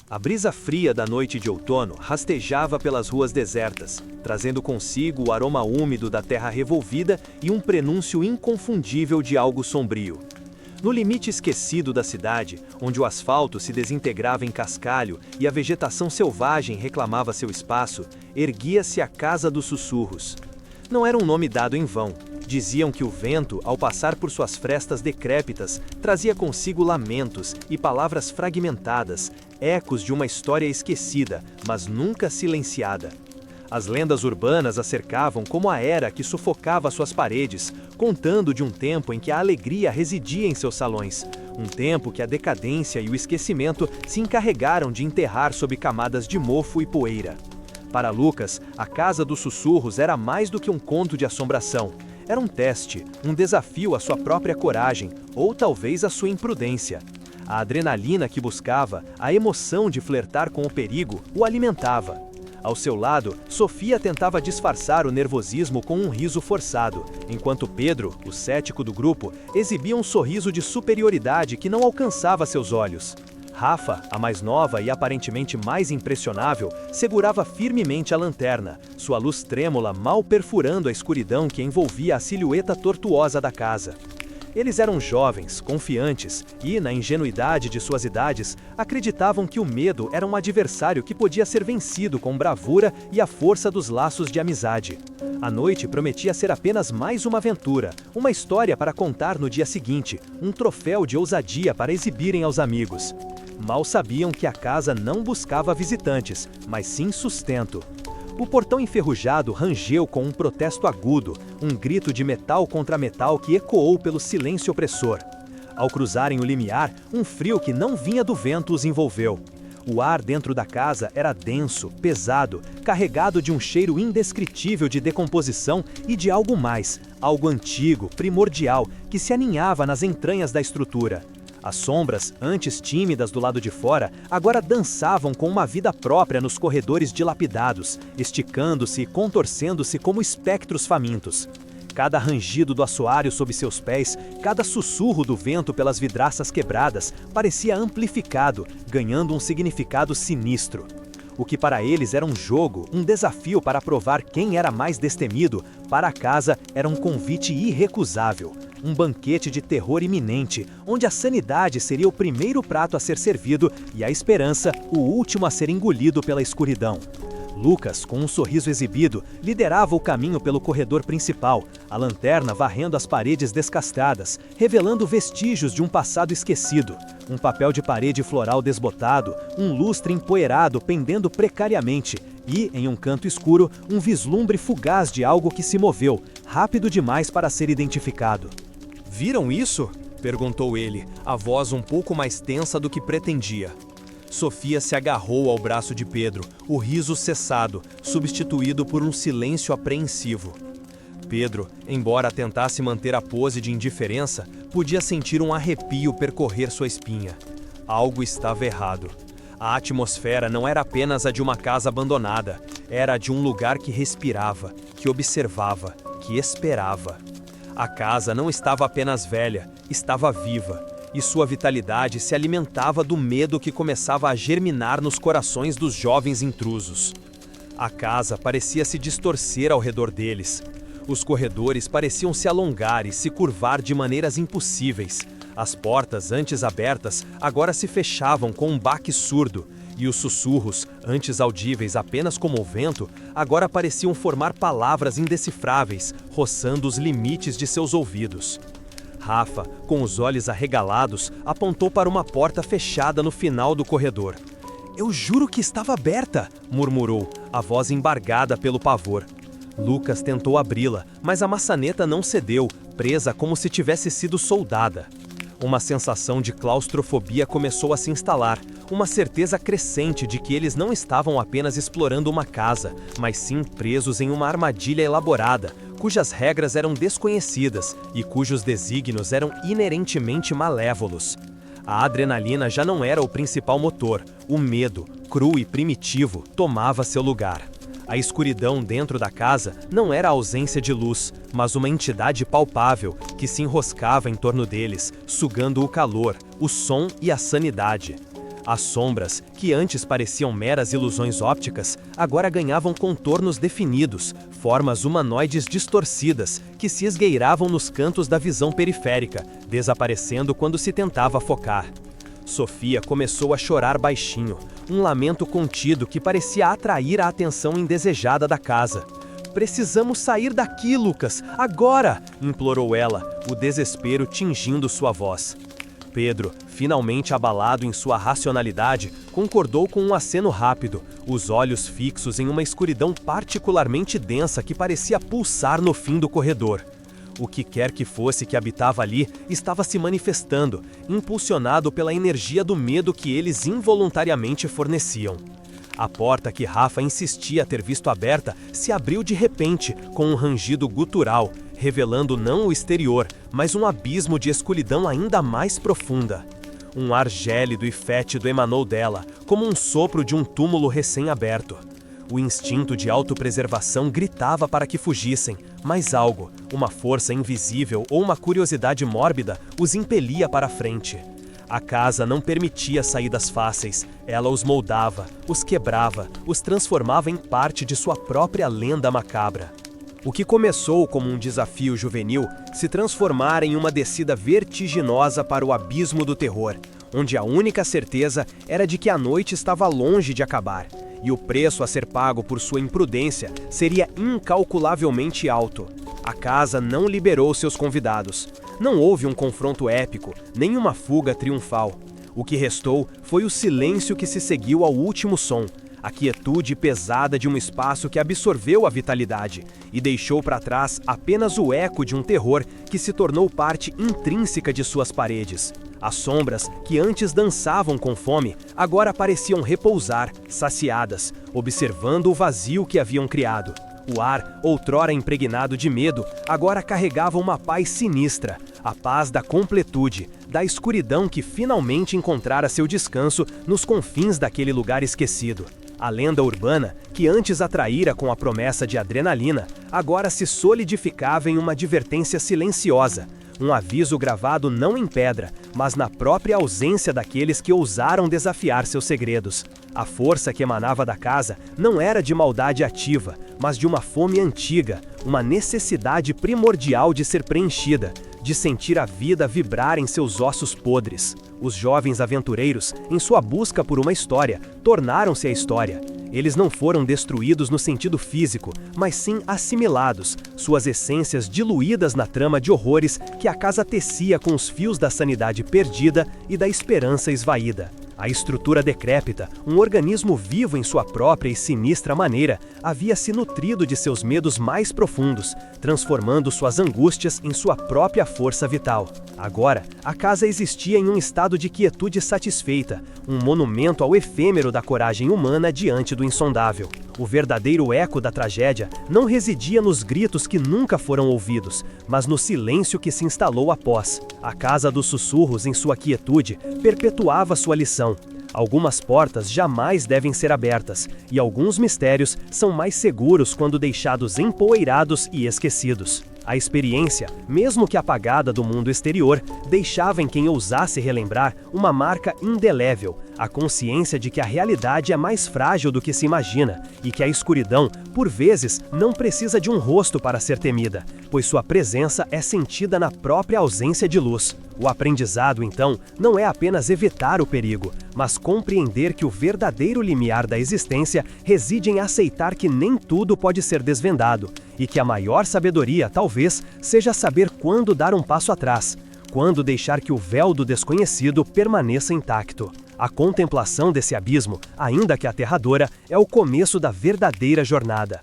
A brisa fria da noite de outono rastejava pelas ruas desertas, trazendo consigo o aroma úmido da terra revolvida e um prenúncio inconfundível de algo sombrio. No limite esquecido da cidade, onde o asfalto se desintegrava em cascalho e a vegetação selvagem reclamava seu espaço, erguia-se a Casa dos Sussurros. Não era um nome dado em vão. Diziam que o vento, ao passar por suas frestas decrépitas, trazia consigo lamentos e palavras fragmentadas, ecos de uma história esquecida, mas nunca silenciada. As lendas urbanas a cercavam como a era que sufocava suas paredes, contando de um tempo em que a alegria residia em seus salões, um tempo que a decadência e o esquecimento se encarregaram de enterrar sob camadas de mofo e poeira. Para Lucas, a Casa dos Sussurros era mais do que um conto de assombração. Era um teste, um desafio à sua própria coragem, ou talvez à sua imprudência. A adrenalina que buscava, a emoção de flertar com o perigo, o alimentava. Ao seu lado, Sofia tentava disfarçar o nervosismo com um riso forçado, enquanto Pedro, o cético do grupo, exibia um sorriso de superioridade que não alcançava seus olhos. Rafa, a mais nova e aparentemente mais impressionável, segurava firmemente a lanterna, sua luz trêmula mal perfurando a escuridão que envolvia a silhueta tortuosa da casa. Eles eram jovens, confiantes e, na ingenuidade de suas idades, acreditavam que o medo era um adversário que podia ser vencido com bravura e a força dos laços de amizade. A noite prometia ser apenas mais uma aventura, uma história para contar no dia seguinte, um troféu de ousadia para exibirem aos amigos. Mal sabiam que a casa não buscava visitantes, mas sim sustento. O portão enferrujado rangeu com um protesto agudo, um grito de metal contra metal que ecoou pelo silêncio opressor. Ao cruzarem o limiar, um frio que não vinha do vento os envolveu. O ar dentro da casa era denso, pesado, carregado de um cheiro indescritível de decomposição e de algo mais, algo antigo, primordial, que se aninhava nas entranhas da estrutura. As sombras, antes tímidas do lado de fora, agora dançavam com uma vida própria nos corredores dilapidados, esticando-se e contorcendo-se como espectros famintos. Cada rangido do assoalho sob seus pés, cada sussurro do vento pelas vidraças quebradas, parecia amplificado, ganhando um significado sinistro. O que para eles era um jogo, um desafio para provar quem era mais destemido, para a casa era um convite irrecusável. Um banquete de terror iminente, onde a sanidade seria o primeiro prato a ser servido e a esperança o último a ser engolido pela escuridão. Lucas, com um sorriso exibido, liderava o caminho pelo corredor principal, a lanterna varrendo as paredes descastradas, revelando vestígios de um passado esquecido. Um papel de parede floral desbotado, um lustre empoeirado pendendo precariamente e, em um canto escuro, um vislumbre fugaz de algo que se moveu, rápido demais para ser identificado. "Viram isso?" perguntou ele, a voz um pouco mais tensa do que pretendia. Sofia se agarrou ao braço de Pedro, o riso cessado, substituído por um silêncio apreensivo. Pedro, embora tentasse manter a pose de indiferença, podia sentir um arrepio percorrer sua espinha. Algo estava errado. A atmosfera não era apenas a de uma casa abandonada, era a de um lugar que respirava, que observava, que esperava. A casa não estava apenas velha, estava viva. E sua vitalidade se alimentava do medo que começava a germinar nos corações dos jovens intrusos. A casa parecia se distorcer ao redor deles. Os corredores pareciam se alongar e se curvar de maneiras impossíveis. As portas, antes abertas, agora se fechavam com um baque surdo, e os sussurros, antes audíveis apenas como o vento, agora pareciam formar palavras indecifráveis, roçando os limites de seus ouvidos. Rafa, com os olhos arregalados, apontou para uma porta fechada no final do corredor. "Eu juro que estava aberta", murmurou, a voz embargada pelo pavor. Lucas tentou abri-la, mas a maçaneta não cedeu, presa como se tivesse sido soldada. Uma sensação de claustrofobia começou a se instalar, uma certeza crescente de que eles não estavam apenas explorando uma casa, mas sim presos em uma armadilha elaborada, cujas regras eram desconhecidas e cujos desígnios eram inerentemente malévolos. A adrenalina já não era o principal motor, o medo, cru e primitivo, tomava seu lugar. A escuridão dentro da casa não era a ausência de luz, mas uma entidade palpável que se enroscava em torno deles, sugando o calor, o som e a sanidade. As sombras, que antes pareciam meras ilusões ópticas, agora ganhavam contornos definidos, formas humanoides distorcidas, que se esgueiravam nos cantos da visão periférica, desaparecendo quando se tentava focar. Sofia começou a chorar baixinho, um lamento contido que parecia atrair a atenção indesejada da casa. "Precisamos sair daqui, Lucas, agora!" implorou ela, o desespero tingindo sua voz. Pedro, finalmente abalado em sua racionalidade, concordou com um aceno rápido, os olhos fixos em uma escuridão particularmente densa que parecia pulsar no fim do corredor. O que quer que fosse que habitava ali estava se manifestando, impulsionado pela energia do medo que eles involuntariamente forneciam. A porta que Rafa insistia ter visto aberta se abriu de repente, com um rangido gutural, revelando não o exterior, mas um abismo de escuridão ainda mais profunda. Um ar gélido e fétido emanou dela, como um sopro de um túmulo recém-aberto. O instinto de autopreservação gritava para que fugissem, mas algo, uma força invisível ou uma curiosidade mórbida, os impelia para a frente. A casa não permitia saídas fáceis, ela os moldava, os quebrava, os transformava em parte de sua própria lenda macabra. O que começou como um desafio juvenil se transformara em uma descida vertiginosa para o abismo do terror, onde a única certeza era de que a noite estava longe de acabar, e o preço a ser pago por sua imprudência seria incalculavelmente alto. A casa não liberou seus convidados. Não houve um confronto épico, nem uma fuga triunfal. O que restou foi o silêncio que se seguiu ao último som, a quietude pesada de um espaço que absorveu a vitalidade e deixou para trás apenas o eco de um terror que se tornou parte intrínseca de suas paredes. As sombras, que antes dançavam com fome, agora pareciam repousar, saciadas, observando o vazio que haviam criado. O ar, outrora impregnado de medo, agora carregava uma paz sinistra, a paz da completude, da escuridão que finalmente encontrara seu descanso nos confins daquele lugar esquecido. A lenda urbana, que antes atraíra com a promessa de adrenalina, agora se solidificava em uma advertência silenciosa, um aviso gravado não em pedra, mas na própria ausência daqueles que ousaram desafiar seus segredos. A força que emanava da casa não era de maldade ativa, mas de uma fome antiga, uma necessidade primordial de ser preenchida, de sentir a vida vibrar em seus ossos podres. Os jovens aventureiros, em sua busca por uma história, tornaram-se a história. Eles não foram destruídos no sentido físico, mas sim assimilados, suas essências diluídas na trama de horrores que a casa tecia com os fios da sanidade perdida e da esperança esvaída. A estrutura decrépita, um organismo vivo em sua própria e sinistra maneira, havia se nutrido de seus medos mais profundos, transformando suas angústias em sua própria força vital. Agora, a casa existia em um estado de quietude satisfeita, um monumento ao efêmero da coragem humana diante do insondável. O verdadeiro eco da tragédia não residia nos gritos que nunca foram ouvidos, mas no silêncio que se instalou após. A casa dos sussurros, em sua quietude, perpetuava sua lição. Algumas portas jamais devem ser abertas, e alguns mistérios são mais seguros quando deixados empoeirados e esquecidos. A experiência, mesmo que apagada do mundo exterior, deixava em quem ousasse relembrar uma marca indelével, a consciência de que a realidade é mais frágil do que se imagina e que a escuridão, por vezes, não precisa de um rosto para ser temida, pois sua presença é sentida na própria ausência de luz. O aprendizado, então, não é apenas evitar o perigo, mas compreender que o verdadeiro limiar da existência reside em aceitar que nem tudo pode ser desvendado, e que a maior sabedoria, talvez, seja saber quando dar um passo atrás, quando deixar que o véu do desconhecido permaneça intacto. A contemplação desse abismo, ainda que aterradora, é o começo da verdadeira jornada.